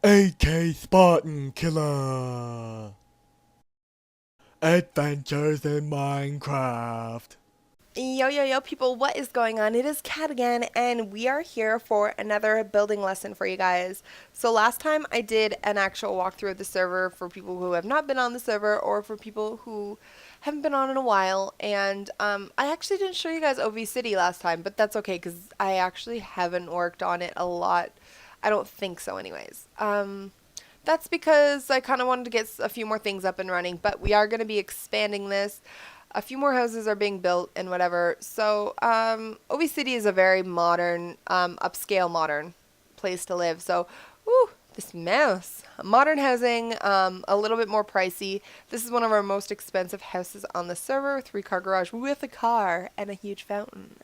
AK Spartan Killer Adventures in Minecraft. Yo, yo, yo, people, what is going on? It is Kat again, and we are here for another building lesson for you guys. So, last time I did an actual walkthrough of the server for people who have not been on the server or for people who haven't been on in a while. And I actually didn't show you guys OV City last time, but that's okay because I actually haven't worked on it a lot. I don't think so, anyways. That's because I kind of wanted to get a few more things up and running, but we are going to be expanding this. A few more houses are being built and whatever. So, OV City is a very modern, upscale modern place to live. So, woo, this mouse. Modern housing, a little bit more pricey. This is one of our most expensive houses on the server. 3-car garage with a car and a huge fountain.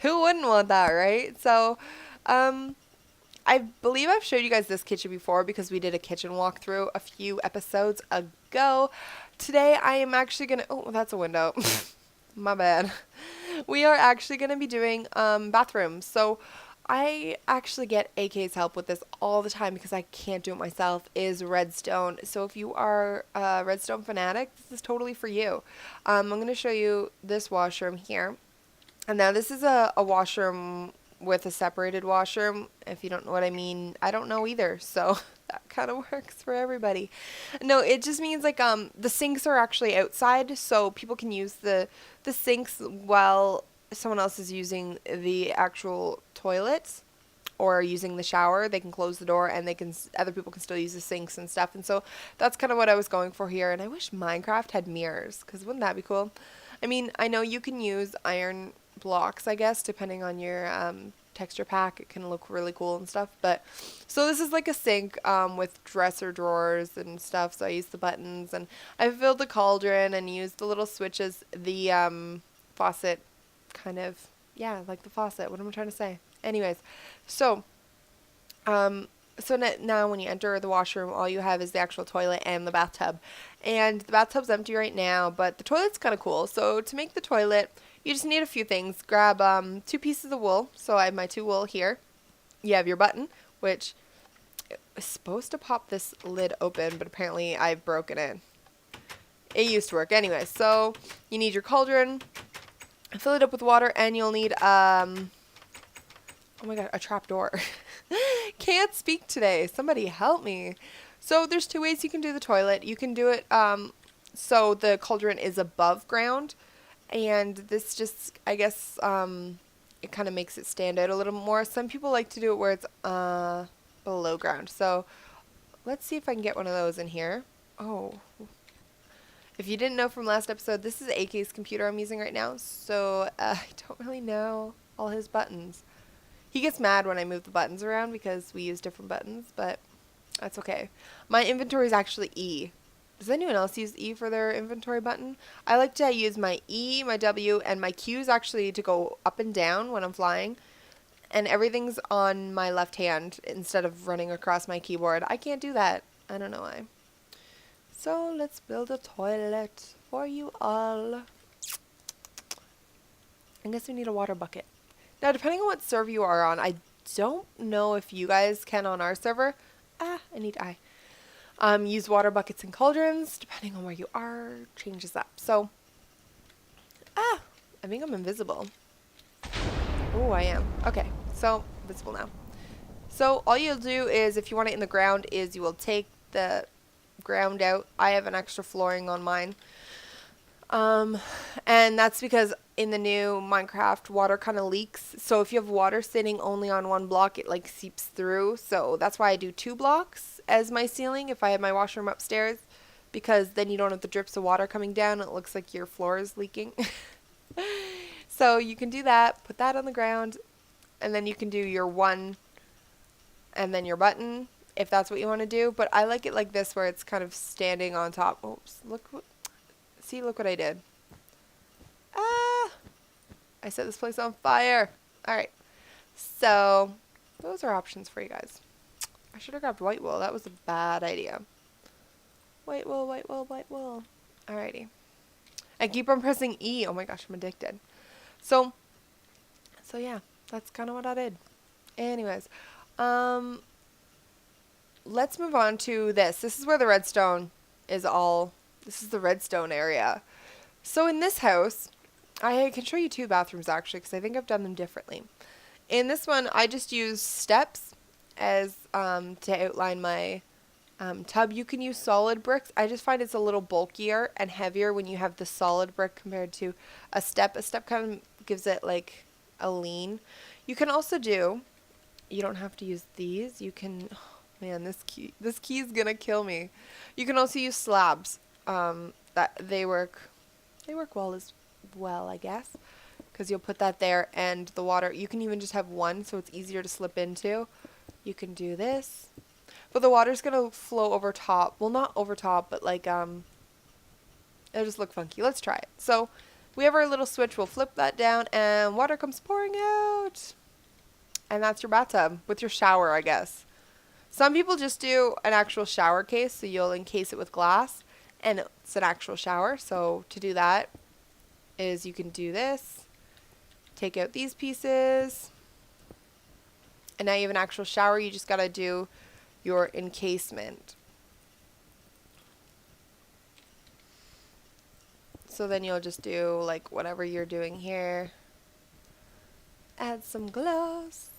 Who wouldn't want that, right? So, um, I believe I've showed you guys this kitchen before because we did a kitchen walkthrough a few episodes ago. Today I am actually gonna, oh, that's a window. My bad. We are actually gonna be doing bathrooms. So I actually get AK's help with this all the time because I can't do it myself, is Redstone. So if you are a Redstone fanatic, this is totally for you. I'm going to show you this washroom here. And now this is a washroom with a separated washroom. If you don't know what I mean, I don't know either. So that kind of works for everybody. No, it just means like the sinks are actually outside, so people can use the sinks while someone else is using the actual toilets or using the shower. They can close the door and they can other people can still use the sinks and stuff. And so that's kind of what I was going for here. And I wish Minecraft had mirrors, because wouldn't that be cool? I mean, I know you can use iron blocks, I guess, depending on your texture pack. It can look really cool and stuff. But so this is like a sink with dresser drawers and stuff. So I use the buttons, and I filled the cauldron and used the little switches. The faucet kind of, yeah, like the faucet. What am I trying to say? Anyways, so um, now when you enter the washroom, all you have is the actual toilet and the bathtub. And the bathtub's empty right now, but the toilet's kind of cool. So to make the toilet, you just need a few things. Grab 2 pieces of wool. So I have my 2 wool here. You have your button, which is supposed to pop this lid open, but apparently I've broken it. It used to work anyway. So you need your cauldron. Fill it up with water, and you'll need oh my god, a trap door. Can't speak today. Somebody help me. So there's 2 ways you can do the toilet. You can do it so the cauldron is above ground, and this just, I guess, it kind of makes it stand out a little more. Some people like to do it where it's below ground. So let's see if I can get one of those in here. Oh, if you didn't know from last episode, this is AK's computer I'm using right now, so I don't really know all his buttons. He gets mad when I move the buttons around because we use different buttons, but that's okay. My inventory is actually E. Does anyone else use E for their inventory button? I like to use my E, my W, and my Q's actually to go up and down when I'm flying. And everything's on my left hand instead of running across my keyboard. I can't do that. I don't know why. So let's build a toilet for you all. I guess we need a water bucket. Now, depending on what server you are on, I don't know if you guys can on our server. I need eye. Use water buckets and cauldrons. Depending on where you are, changes up. So, I think I'm invisible. Oh, I am. Okay, so visible now. So all you'll do is, if you want it in the ground, is you will take the ground out. I have an extra flooring on mine. And that's because in the new Minecraft, water kind of leaks. So if you have water sitting only on one block, it like seeps through. So that's why I do 2 blocks as my ceiling if I have my washroom upstairs, because then you don't have the drips of water coming down. It looks like your floor is leaking. So you can do that, put that on the ground, and then you can do your 1 and then your button if that's what you want to do. But I like it like this, where it's kind of standing on top. Oops, look what I did. I set this place on fire. Alright, so those are options for you guys. I should have grabbed white wool. That was a bad idea. White wool, white wool, white wool. Alrighty. I keep on pressing E. Oh my gosh, I'm addicted. So yeah, that's kind of what I did. Anyways, let's move on to this. This is where the redstone is all. This is the redstone area. So in this house, I can show you two bathrooms actually because I think I've done them differently. In this one, I just use steps as to outline my tub. You can use solid bricks. I just find it's a little bulkier and heavier when you have the solid brick compared to a step. A step kind of gives it like a lean. You can also do, you don't have to use these. You can, oh, man, this key is gonna kill me. You can also use slabs. That they work well as well, I guess, because you'll put that there and the water. You can even just have one, so it's easier to slip into. You can do this. But the water's gonna flow over top. Well, not over top, but like, it'll just look funky. Let's try it. So, we have our little switch. We'll flip that down, and water comes pouring out. And that's your bathtub with your shower, I guess. Some people just do an actual shower case, so you'll encase it with glass, and it's an actual shower. So, to do that is you can do this. Take out these pieces. And now you have an actual shower. You just gotta do your encasement. So then you'll just do like whatever you're doing here. Add some glass.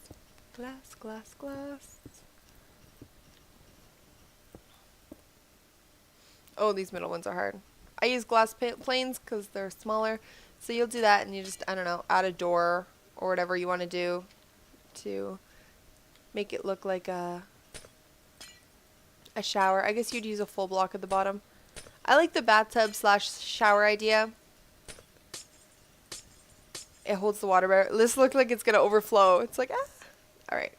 Glass. Oh, these middle ones are hard. I use glass planes because they're smaller. So you'll do that and you just, I don't know, add a door or whatever you want to do to make it look like a shower. I guess you'd use a full block at the bottom. I like the bathtub / shower idea. It holds the water better. This looks like it's going to overflow. It's like, ah. Alright.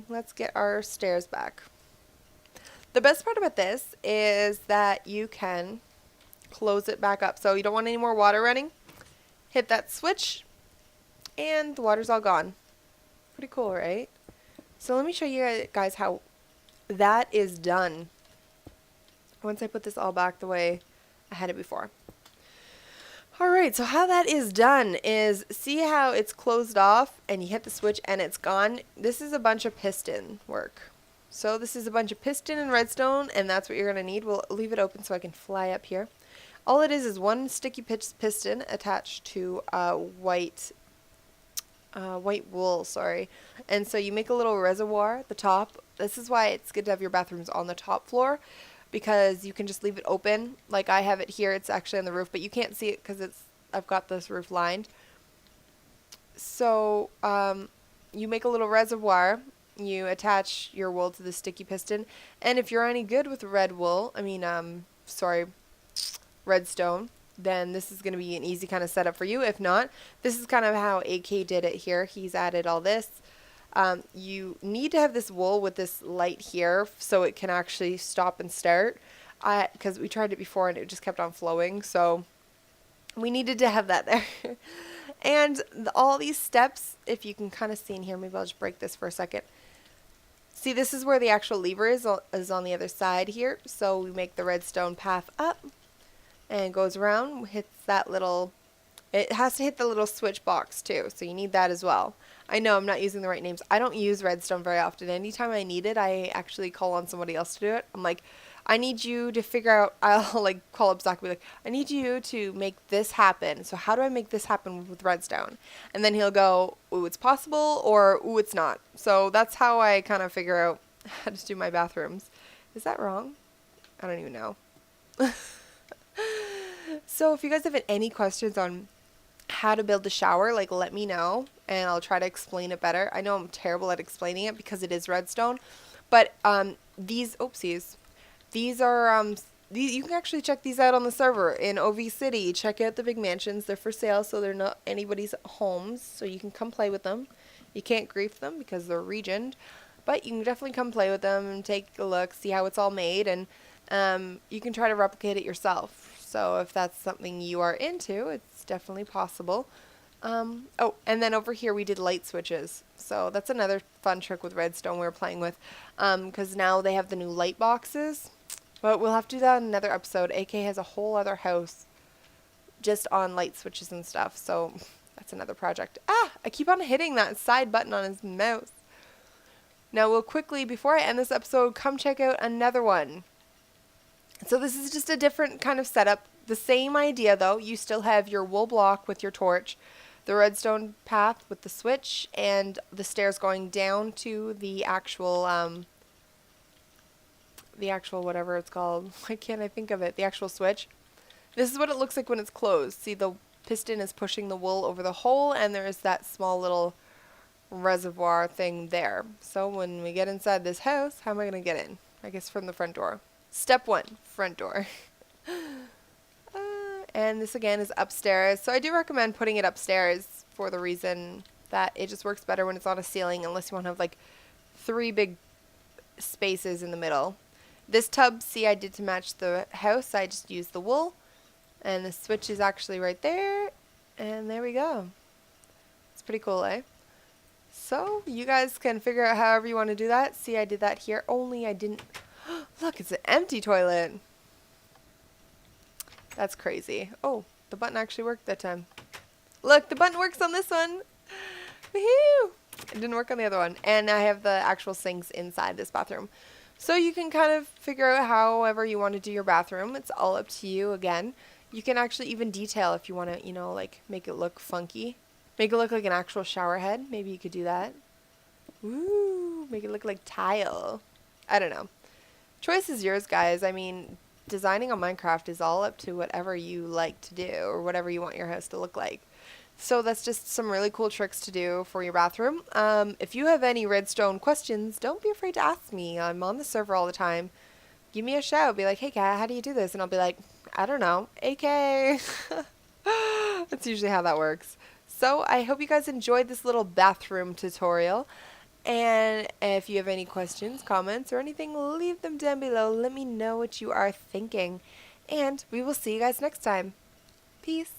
Let's get our stairs back. The best part about this is that you can close it back up. So you don't want any more water running. Hit that switch and the water's all gone. Pretty cool, right? So let me show you guys how that is done once I put this all back the way I had it before. Alright, so how that is done is, see how it's closed off and you hit the switch and it's gone? This is a bunch of piston work. So this is a bunch of piston and redstone, and that's what you're going to need. We'll leave it open so I can fly up here. All it is one sticky piston attached to white wool, sorry. And so you make a little reservoir at the top. This is why it's good to have your bathrooms on the top floor, because you can just leave it open. Like I have it here, it's actually on the roof, but you can't see it because I've got this roof lined. So you make a little reservoir, you attach your wool to the sticky piston, and if you're any good with redstone, then this is going to be an easy kind of setup for you. If not, this is kind of how AK did it here. He's added all this. You need to have this wool with this light here so it can actually stop and start, because we tried it before and it just kept on flowing, so we needed to have that there. And all these steps, if you can kind of see in here, maybe I'll just break this for a second. See, this is where the actual lever is on the other side here. So we make the redstone path up and goes around, hits that little, it has to hit the little switch box too, so you need that as well. I know I'm not using the right names. I don't use redstone very often. Anytime I need it, I actually call on somebody else to do it. I'm like, I need you to figure out, I'll like call up Zach and be like, I need you to make this happen. So how do I make this happen with redstone? And then he'll go, ooh, it's possible, or ooh, it's not. So that's how I kind of figure out how to do my bathrooms. Is that wrong? I don't even know. So if you guys have any questions on how to build the shower, like let me know and I'll try to explain it better. I know I'm terrible at explaining it because it is redstone, but these oopsies. These are, you can actually check these out on the server in OV City. Check out the big mansions. They're for sale, so they're not anybody's homes, so you can come play with them. You can't grief them because they're regioned, but you can definitely come play with them and take a look, see how it's all made, and you can try to replicate it yourself. So if that's something you are into, it's definitely possible. Oh, and then over here we did light switches. So that's another fun trick with redstone we were playing with, because now they have the new light boxes. But we'll have to do that in another episode. AK has a whole other house just on light switches and stuff. So that's another project. Ah, I keep on hitting that side button on his mouse. Now we'll quickly, before I end this episode, come check out another one. So this is just a different kind of setup. The same idea though. You still have your wool block with your torch, the redstone path with the switch, and the stairs going down to the actual whatever it's called. Why can't I think of it? The actual switch. This is what it looks like when it's closed. See, the piston is pushing the wool over the hole, and there is that small little reservoir thing there. So when we get inside this house, how am I going to get in? I guess from the front door. Step 1, front door. And this again is upstairs. So I do recommend putting it upstairs for the reason that it just works better when it's on a ceiling, unless you want to have like 3 big spaces in the middle. This tub, see, I did to match the house. I just used the wool. And the switch is actually right there. And there we go. It's pretty cool, eh? So you guys can figure out however you want to do that. See, I did that here. Only I didn't... Look, it's an empty toilet. That's crazy. Oh, the button actually worked that time. Look, the button works on this one. Woohoo! It didn't work on the other one. And I have the actual sinks inside this bathroom. So you can kind of figure out however you want to do your bathroom. It's all up to you again. You can actually even detail if you want to, you know, like make it look funky. Make it look like an actual shower head. Maybe you could do that. Ooh, make it look like tile. I don't know. Choice is yours, guys. I mean, designing on Minecraft is all up to whatever you like to do or whatever you want your house to look like. So that's just some really cool tricks to do for your bathroom. If you have any redstone questions, don't be afraid to ask me. I'm on the server all the time. Give me a shout. Be like, hey, Kat, how do you do this? And I'll be like, I don't know. AK. That's usually how that works. So I hope you guys enjoyed this little bathroom tutorial. And if you have any questions, comments, or anything, leave them down below. Let me know what you are thinking. And we will see you guys next time. Peace.